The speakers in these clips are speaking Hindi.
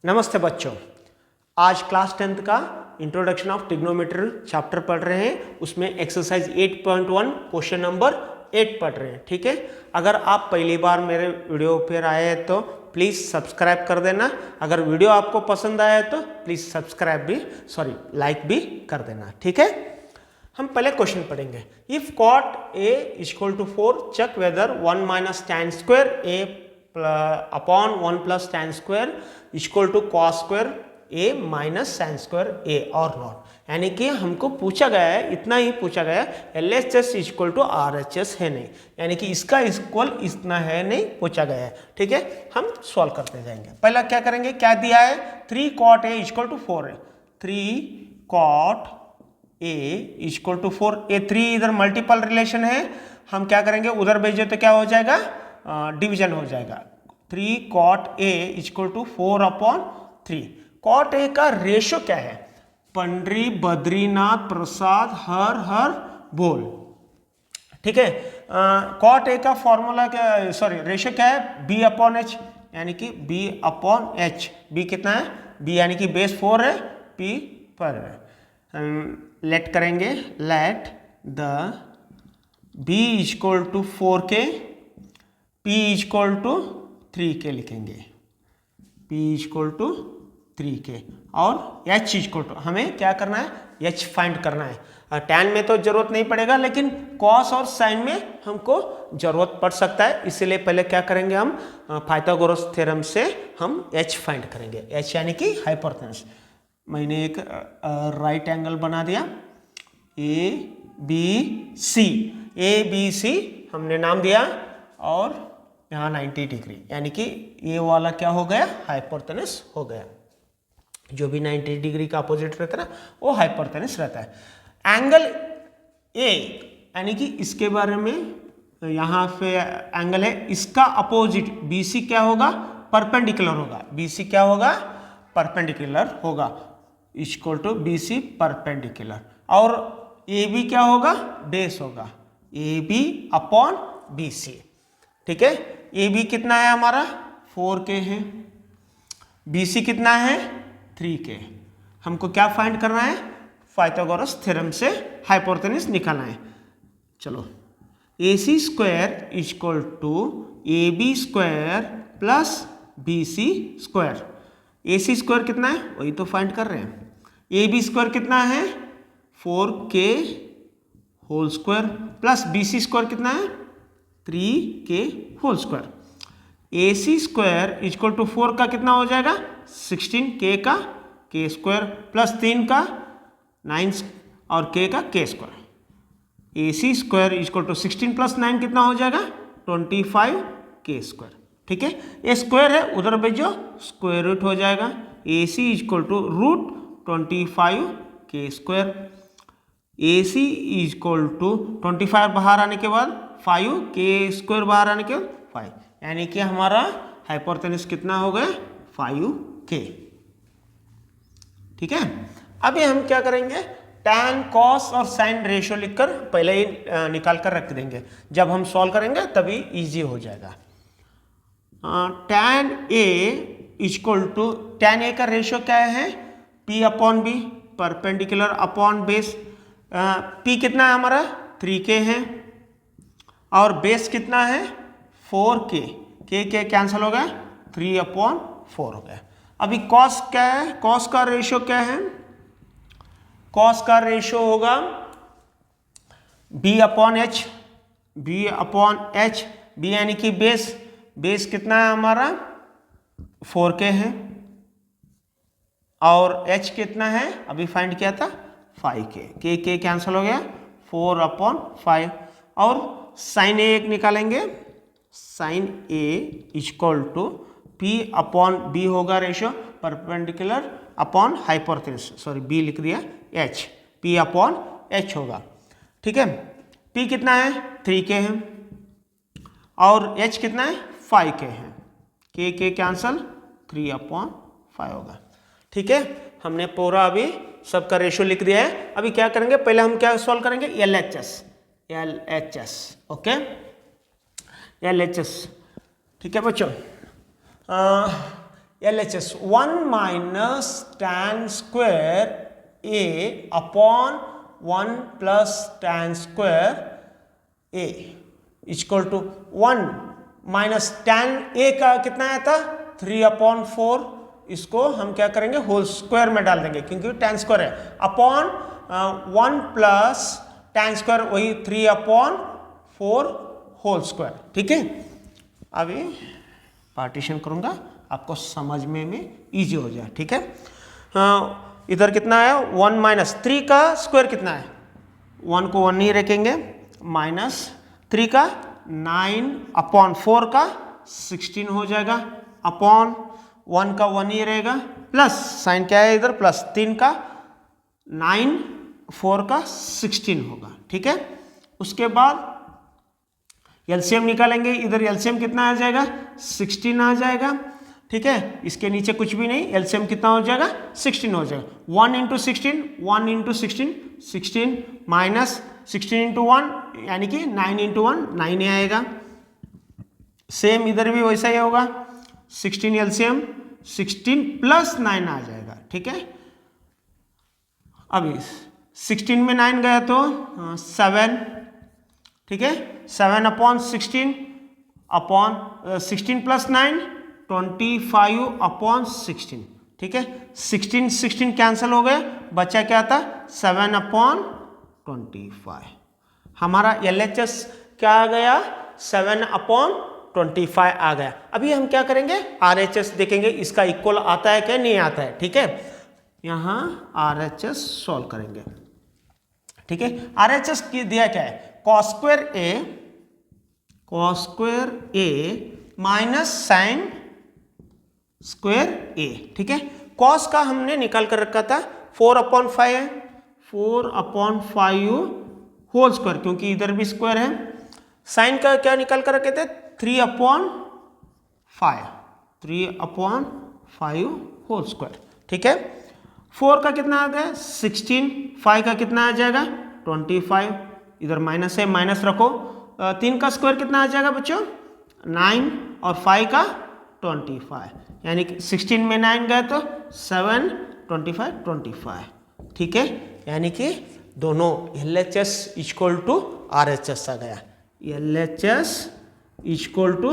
नमस्ते बच्चों, आज क्लास 10th का इंट्रोडक्शन ऑफ ट्रिग्नोमेट्री चैप्टर पढ़ रहे हैं। उसमें एक्सरसाइज 8.1 क्वेश्चन नंबर 8 पढ़ रहे हैं। ठीक है, अगर आप पहली बार मेरे वीडियो पर आए हैं तो प्लीज़ सब्सक्राइब कर देना। अगर वीडियो आपको पसंद आया तो प्लीज़ लाइक भी कर देना। ठीक है, हम पहले क्वेश्चन पढ़ेंगे। If cot A equal to 4, check whether 1 minus tan square A upon 1 plus tan square equal to cos square A minus sine square A और नॉट। यानी कि हमको पूछा गया है, इतना ही पूछा गया है, LHS इक्वल टू RHS है नहीं, यानी कि इसका इक्वल इतना है नहीं पूछा गया है। ठीक है, हम सॉल्व करते जाएंगे। पहला क्या करेंगे, क्या दिया है, 3 cot A इक्वल टू 4 है। 3 cot A इक्वल टू 4, ए 3 इधर मल्टीपल रिलेशन है, हम क्या करेंगे उधर भेजो तो क्या हो जाएगा, डिवीजन हो जाएगा। 3 cot A equal to 4 upon 3। cot A का रेशो क्या है, पंडरी बद्रीनाथ प्रसाद हर बोल। ठीक है, cot A का फॉर्मूला क्या, रेशो क्या है, B अपॉन एच, यानी कि B अपॉन एच। B कितना है, B यानी कि बेस 4 है, P पर लेट करेंगे, let the B equal to 4K, P equal to 3K लिखेंगे, P इक्वल टू 3K और H इक्वल टू, हमें क्या करना है, H फाइंड करना है। tan में तो जरूरत नहीं पड़ेगा, लेकिन cos और sin में हमको जरूरत पड़ सकता है, इसलिए पहले क्या करेंगे, हम पाइथागोरस थ्योरम से हम H फाइंड करेंगे। H यानी कि हाइपोटेन्यूस। मैंने एक राइट एंगल बना दिया, ABC, ABC हमने नाम दिया, और यहाँ 90 डिग्री, यानी कि ये वाला क्या हो गया, हाइपोटेन्यूस हो गया। जो भी 90 डिग्री का अपोजिट रहता है ना, वो हाइपोटेन्यूस रहता है। एंगल A यानी कि इसके बारे में, यहाँ पे एंगल है, इसका अपोजिट BC क्या होगा, परपेंडिकुलर होगा। BC क्या होगा, परपेंडिकुलर होगा, इक्वल टू BC परपेंडिकुलर। और AB क्या होगा, बेस होगा, AB अपॉन BC। ठीक है, AB कितना है हमारा, 4K है, BC कितना है, 3K। हमको क्या फाइंड करना है, पाइथागोरस थ्योरम से हाइपोटेन्यूस निकालना है। चलो, AC square equal to AB square plus BC square. AC square कितना है, वही तो फाइंड कर रहे हैं। AB स्क्वायर कितना है, 4K whole square plus BC square कितना है, 3K whole square. AC square equal to 4 का कितना हो जाएगा, 16K का K स्क्वायर प्लस 3 का 9 और K का K square. AC square equal to 16 plus 9 कितना हो जाएगा, 25K स्क्वायर। ठीक है, ये स्क्वायर है, उधर भेजो स्क्वायर रूट हो जाएगा। AC equal to root 25K square. AC equal to 25 बाहर आने के बाद 5K स्क्वायर बाहर आने के बाद 5, यानी कि हमारा हाइपोटेन्यूस कितना हो गया, 5K। ठीक है, अभी हम क्या करेंगे, tan cos और sin रेशियो लिखकर पहले ही निकाल कर रख देंगे, जब हम सॉल्व करेंगे तभी इजी हो जाएगा। tan A equal to, tan A का रेशियो क्या है, P upon B, perpendicular upon base. P कितना है हमारा, 3K है, और बेस कितना है, 4K, K कैंसिल हो गया, 3 अपॉन 4 हो गया। अभी cos क्या है, cos का रेशियो क्या है, cos का रेशियो होगा B upon H, B upon H, B यानी कि बेस, बेस कितना है हमारा, 4K है, और H कितना है, अभी फाइंड किया था 5K, K कैंसिल हो गया, 4 अपॉन 5। और साइन A एक निकालेंगे, sine A equal to P upon B होगा ratio, perpendicular upon hypotenuse, B लिख दिया H, P अपॉन H होगा। ठीक है, P कितना है, 3K है, और H कितना है, 5K है, K कैंसल, 3 अपॉन 5 होगा। ठीक है, हमने पूरा अभी सबका रेशियो लिख दिया है। अभी क्या करेंगे, पहले हम क्या सॉल्व करेंगे, LHS। Okay, LHS। ठीक है बच्चों, LHS 1 minus tan square A upon 1 plus tan square A equal to 1 minus tan A का कितना आया था 3/4, इसको हम क्या करेंगे होल स्क्वायर में डाल देंगे क्योंकि tan स्क्वायर है, अपॉन 1 प्लस tan स्क्वायर वही 3/4 होल स्क्वायर। ठीक है, अभी पार्टीशन करूंगा आपको समझने में इजी हो जाए। ठीक है, इधर कितना है 1 माइनस 3 का स्क्वायर कितना है, 1 को 1 नहीं रखेंगे, माइनस 3 का 9/4 का 16 हो जाएगा, अपॉन 1 का 1 ही रहेगा, प्लस साइन क्या है इधर प्लस 3 का 9 4 का 16 होगा। ठीक है, उसके बाद एलसीएम निकालेंगे, इधर एलसीएम कितना आ जाएगा 16 आ जाएगा। ठीक है, इसके नीचे कुछ भी नहीं, एलसीएम कितना हो जाएगा 16 हो जाएगा, 1 इंटू 16 1 इंटू 16 16 माइनस 16 इंटू 1 यानी कि 9 इंटू 1 9 ही आएगा। सेम इधर भी वैसा ही होगा, 16 एलसीएम 16 प्लस 9 आ जाएगा। ठीक है, अभी 16 में 9 गया तो 7, ठीक है 7/16 अपॉन 16 प्लस 9 25/16। ठीक है, 16 कैंसिल हो गए, बचा क्या था 7/25। हमारा LHS क्या आ गया 7/25 आ गया। अभी हम क्या करेंगे RHS देखेंगे, इसका इक्वल आता है क्या नहीं आता है। ठीक है, यहां RHS सॉल्व करेंगे। ठीक है, RHS की दिया क्या है cos square A minus sine square A। ठीक है, cos का हमने निकाल कर रखा था 4/5 है, 4/5 होल स्क्वायर क्योंकि इधर भी स्क्वायर है। साइन का क्या निकाल कर रखे थे 3/5 होल स्क्वायर। ठीक है, 4 का कितना आ गया 16, 5 का कितना आ जाएगा 25, इधर माइनस है माइनस रखो, 3 का स्क्वायर कितना आ जाएगा बच्चों 9 और 5 का 25, यानी कि 16 में 9 गए तो 7 25 25। ठीक है, यानी कि दोनों LHS इक्वल टू RHS आ गया, LHS इक्वल टू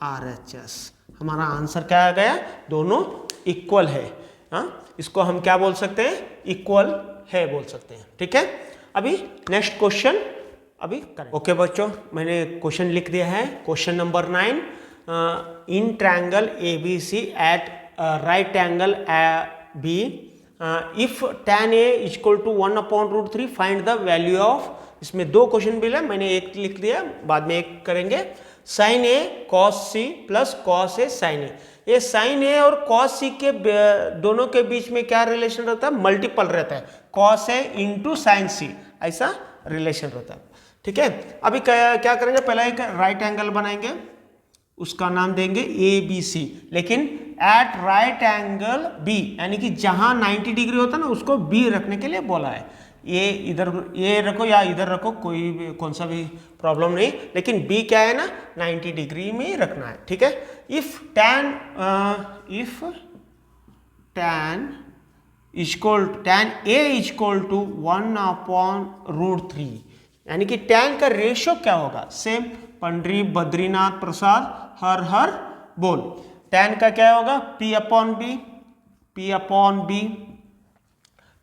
RHS। हमारा आंसर क्या आ गया, दोनों इक्वल है। हाँ, इसको हम क्या बोल सकते हैं इक्वल है बोल सकते हैं। ठीक है, अभी नेक्स्ट क्वेश्चन अभी करें। ओके बच्चों, मैंने क्वेश्चन लिख दिया है, question number 9, in triangle ABC at right angle B if tan A equal to 1/√3 find the value of, इसमें दो क्वेश्चन भी है, मैंने एक लिख दिया, बाद में एक करेंगे। sin A cos C plus cos A sin A, ये sin A और cos C के दोनों के बीच में क्या रिलेशन रहता है, मल्टीपल रहता है, cos A into sin C ऐसा रिलेशन रहता है। ठीक है, अभी क्या करेंगे, पहले एक राइट एंगल बनाएंगे, उसका नाम देंगे ABC, लेकिन एट राइट एंगल B, यानी कि जहां 90 डिग्री होता है ना उसको B रखने के लिए बोला है। ये इधर ये रखो या इधर रखो, कोई भी कौन सा भी प्रॉब्लम नहीं, लेकिन B क्या है ना 90 डिग्री में ही रखना है। ठीक है, if tan A equal to 1/√3, यानी कि tan का रेशियो क्या होगा, सेम पंडरी बद्रीनाथ प्रसाद हर हर बोल, tan का क्या होगा P/B।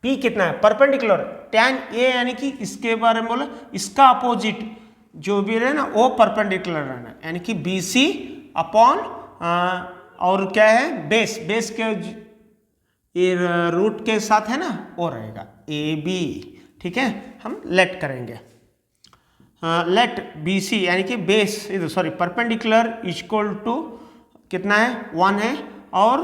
P कितना है परपेंडिकुलर, tan A यानी कि इसके बारे में बोला, इसका अपोजिट जो भी रहे ना वो परपेंडिकुलर रहना, यानी कि BC अपॉन और क्या है बेस के ये रूट के साथ है ना वो रहेगा AB। ठीक है, हम लेट करेंगे, लेट BC यानी कि base sorry perpendicular equal to कितना है 1 है, और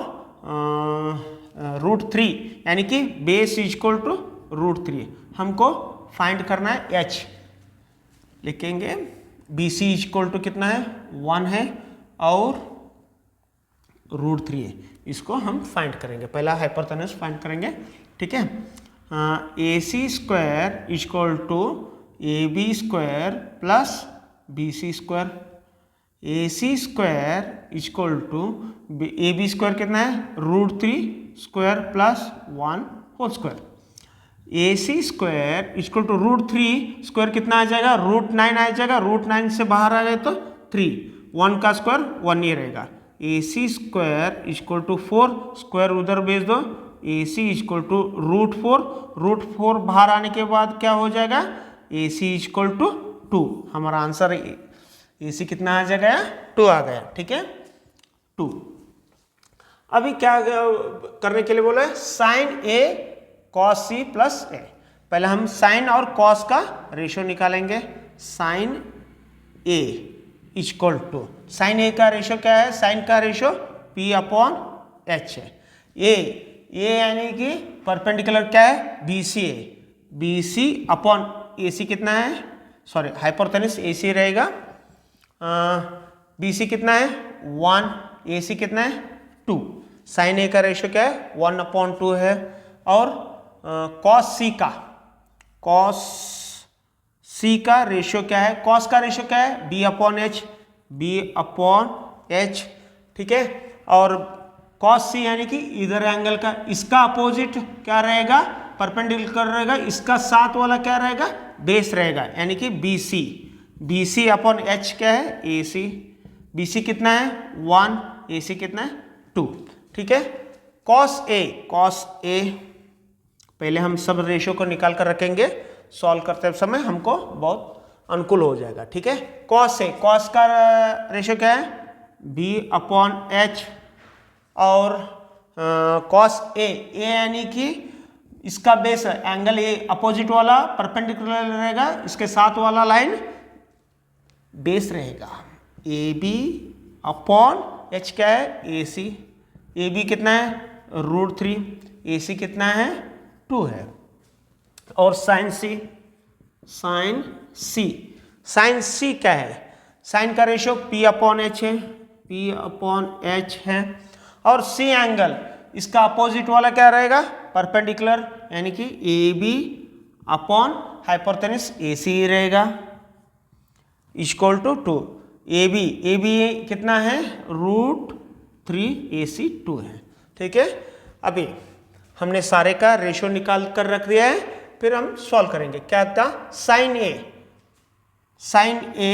√3 यानी कि बेस इक्वल टू √3 हमको फाइंड करना है H, लिखेंगे BC इक्वल टू कितना है 1 है और √3 है, इसको हम फाइंड करेंगे, पहला हाइपोटेनस फाइंड करेंगे। ठीक है, AC square equal to AB square plus BC square, AC square equal to A B square कितना है √3² plus 1 whole square. A C square equal to √3 square कितना आ जाएगा √9 आ जाएगा, √9 से बाहर आ जाए तो 3, 1 का स्क्वायर 1 ही रहेगा। ए C square equal to 4 square उधर भेज दो, ए सी इक्वल टू √4 बाहर आने के बाद क्या हो जाएगा ए सी इक्वल टू 2। हमारा आंसर ए सी कितना आ जाएगा 2 आ गया, ठीक है 2। अभी क्या करने के लिए बोला है sine A cos C plus A. पहले हम साइन और कॉस का रेशो निकालेंगे। Sine A equal to sine A का रेशो क्या है, साइन का रेशो P/H है। ए यानी कि परपेंडिकुलर क्या है BCA, BC अपॉन AC कितना है, सॉरी हाइपोटेन्यूस AC रहेगा। BC कितना है 1, AC कितना है 2। साइन ए का रेशो क्या है 1/2 है। और कॉस सी का रेशियो क्या है, कॉस का रेशियो क्या है B/H, ठीक है। और कॉस सी यानी कि इधर एंगल का इसका अपोजिट क्या रहेगा परपेंडिकुलर रहेगा, इसका साथ वाला क्या रहेगा बेस रहेगा यानी कि BC/H क्या है AC। BC कितना है 1, AC कितना है 2, ठीक है। कॉस ए पहले हम सब रेशियो को निकाल कर रखेंगे, सॉल्व करते समय हमको बहुत अनुकूल हो जाएगा, ठीक है। कॉस का रेशियो क्या है B/H। और कॉस ए यानी कि इसका बेस एंगल ए अपोजिट वाला परपेंडिकुलर रहेगा, इसके साथ वाला लाइन बेस रहेगा AB/H क्या है AC। AB कितना है √3, AC कितना है 2 है। और साइन सी क्या है, साइन का रेशियो P/H है। और सी एंगल इसका अपोजिट वाला क्या रहेगा परपेंडिकुलर यानी कि AB/हाइपोटेन्यूस AC रहेगा इक्वल टू 2। AB कितना है √3 AC 2 है, ठीक है। अभी हमने सारे का रेशियो निकाल कर रख दिया है, फिर हम सॉल्व करेंगे। क्या था sign A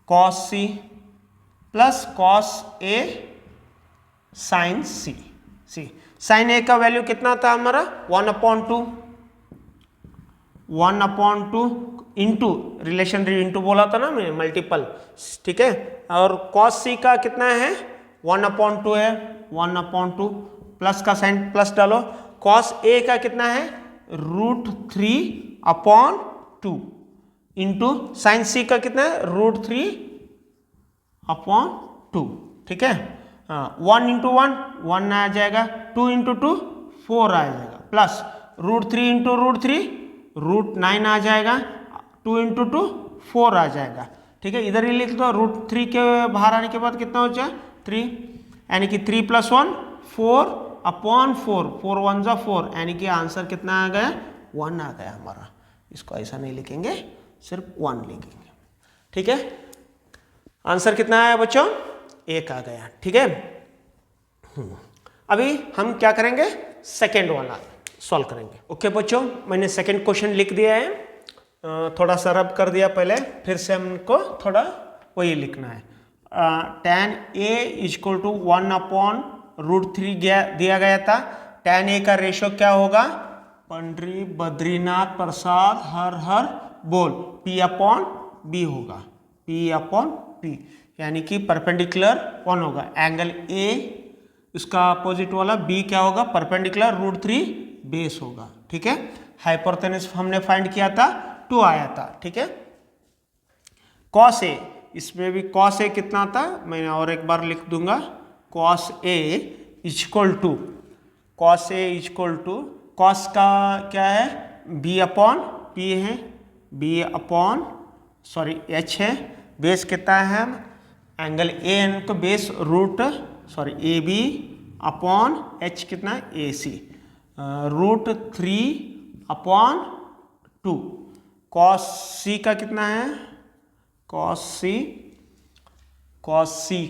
cos C plus cos A sign C. Sign A का वैल्यू कितना था हमारा 1/2 इंटू रिलेशन इंटू बोला था ना मैं मल्टीपल, ठीक है। और कॉस सी का कितना है 1/2 है, 1/2 प्लस का साइन प्लस डालो। कॉस ए का कितना है √3/2 इंटू साइन सी का कितना है √3/2, ठीक है। 1 × 1 आ जाएगा, 2 × 2 4 आ जाएगा, प्लस √3 × √3 √9 आ जाएगा, 2 × 2 4 आ जाएगा, ठीक है। इधर ही लिख दो √3 के बाहर आने के बाद कितना हो जाए 3 यानी कि 3 + 1 4/4, 4 1 = 4 यानी कि आंसर कितना आ गया 1 आ गया हमारा। इसको ऐसा नहीं लिखेंगे, सिर्फ 1 लिखेंगे, ठीक है। आंसर कितना आया बच्चों 1 आ गया, ठीक है। अभी हम क्या करेंगे सेकेंड वाला सॉल्व करेंगे। ओके बच्चों, मैंने सेकेंड क्वेश्चन लिख दिया है, थोड़ा सा रब कर दिया पहले, फिर से हमको थोड़ा वही लिखना है। tan A = 1/√3 दिया गया था। tan A का रेशियो क्या होगा पंडरी बद्रीनाथ प्रसाद हर हर बोल P/B होगा, P/B यानी कि परपेंडिकुलर 1 होगा। एंगल A उसका अपोजिट वाला B क्या होगा परपेंडिकुलर √3 बेस होगा, ठीक है। हाइपोटेन्यूस हमने फाइंड किया था 2 आया था, ठीक है। cos A, इसमें भी cos A कितना था मैं और एक बार लिख दूंगा। cos A = cos का क्या है B/P है, H है। बेस कितना है एंगल A को बेस AB/H कितना है AC√3/2। cos C का कितना है cos C कॉस सी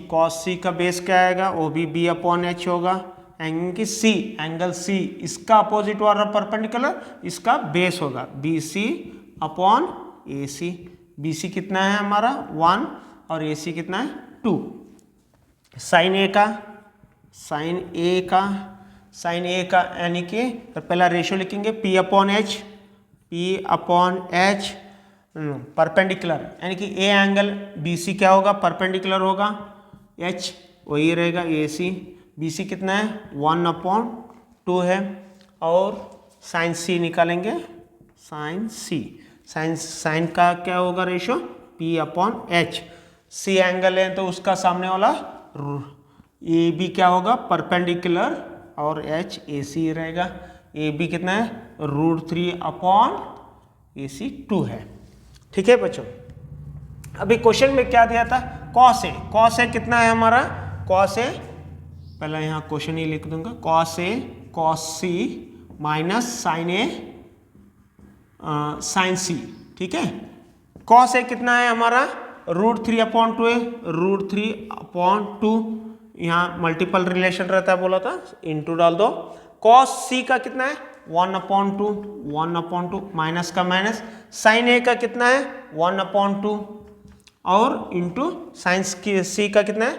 का बेस क्या आएगा, वो भी बी अपॉन एच होगा। एंगल सी इसका अपोजिट वाला परपेंडिकुलर, इसका बेस होगा बी सी अपॉन ए सी। बी सी कितना है हमारा 1 और ए सी कितना है 2। साइन ए का यानी कि पहला रेशियो लिखेंगे पी अपॉन एच परपेंडिकुलर, यानी कि ए एंगल बी सी क्या होगा, परपेंडिकुलर होगा, एच वही रहेगा ए सी। बी सी कितना है 1/2 है। और साइन सी निकालेंगे, साइन का क्या होगा ratio P upon H. C angle है तो उसका सामने वाला ए बी क्या होगा, परपेंडिकुलर, और एच ए सी रहेगा। ए बी कितना है √3 अपॉन ए सी 2 है। ठीक है बच्चों, अभी क्वेश्चन में क्या दिया था, कॉस ए कितना है हमारा, कॉस ए, पहले यहाँ क्वेश्चन ही लिख दूंगा, कॉस सी माइनस साइन सी। ठीक है, कॉस ए कितना है हमारा √3/2 है, √3/2, यहाँ मल्टीपल रिलेशन रहता है बोला था, इंटू डाल दो। कॉस सी का कितना है 1/2 माइनस का माइनस, साइन ए का कितना है 1/2 और इंटू साइन सी का कितना है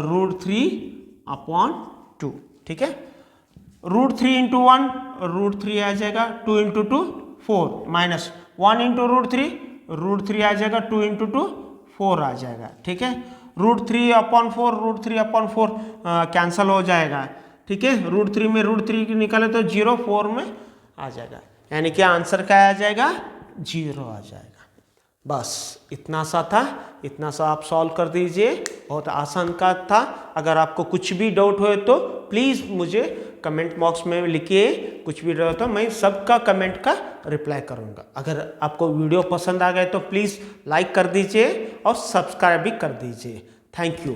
√3/2। ठीक है, √3 × 1 √3 आ जाएगा, 2 × 2 4, माइनस 1 × √3 आ जाएगा, 2 × 2 4 आ जाएगा। ठीक है, √3/4 कैंसल हो जाएगा। ठीक है, √3 में √3 निकाले तो 0, 4 में आ जाएगा, यानी कि आंसर क्या आ जाएगा 0 आ जाएगा। बस इतना सा था, इतना सा आप सॉल्व कर दीजिए, बहुत आसान का था। अगर आपको कुछ भी डाउट हो तो प्लीज़ मुझे कमेंट बॉक्स में लिखिए, कुछ भी डाउट हो मैं सबका कमेंट का रिप्लाई करूँगा। अगर आपको वीडियो पसंद आ गए तो प्लीज़ लाइक कर दीजिए और सब्सक्राइब भी कर दीजिए। Thank you.